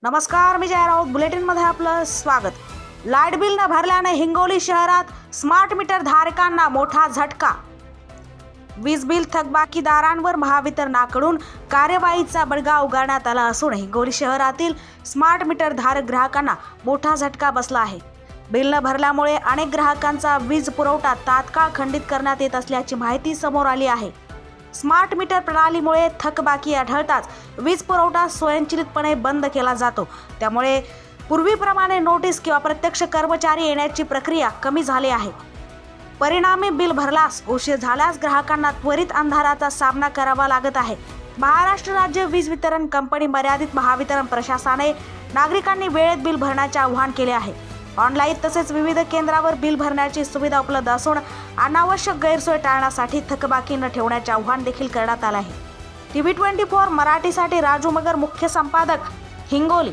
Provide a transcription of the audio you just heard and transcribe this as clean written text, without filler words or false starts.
नमस्कार, मी जया राऊत. बुलेटिनमध्ये आपलं स्वागत. लाईट बिल न भरल्याने हिंगोली शहरात स्मार्ट मीटर धारकांना मोठा झटका. वीज बिल थकबाकीदारांवर महावितरणाकडून कार्यवाहीचा बडगा उगारण्यात आला असून हिंगोली शहरातील स्मार्ट मीटर धारक ग्राहकांना मोठा झटका बसला आहे. बिल न भरल्यामुळे अनेक ग्राहकांचा वीज पुरवठा तात्काळ खंडित करण्यात येत असल्याची माहिती समोर आली आहे. स्मार्ट मीटर प्रणालीमुळे थकबाकी आढळताच वीज पुरवठा स्वयंचलितपणे बंद केला जातो. त्यामुळे पूर्वीप्रमाणे नोटीस किंवा प्रत्यक्ष कर्मचारी येण्याची प्रक्रिया कमी झाली आहे. परिणामी बिल भरल्यास उशीर झाल्यास ग्राहकांना त्वरित अंधाराचा सामना करावा लागत आहे. महाराष्ट्र राज्य वीज वितरण कंपनी मर्यादित महावितरण प्रशासनाने नागरिकांनी वेळेत बिल भरण्याचे आवाहन केले आहे. ऑनलाईन तसेच विविध केंद्रावर बिल भरण्याची सुविधा उपलब्ध असून अनावश्यक गैरसोय टाळण्यासाठी थकबाकी न ठेवण्याचे आवाहन देखील करण्यात आले आहे. TV 24 मराठीसाठी राजू मगर, मुख्य संपादक, हिंगोली.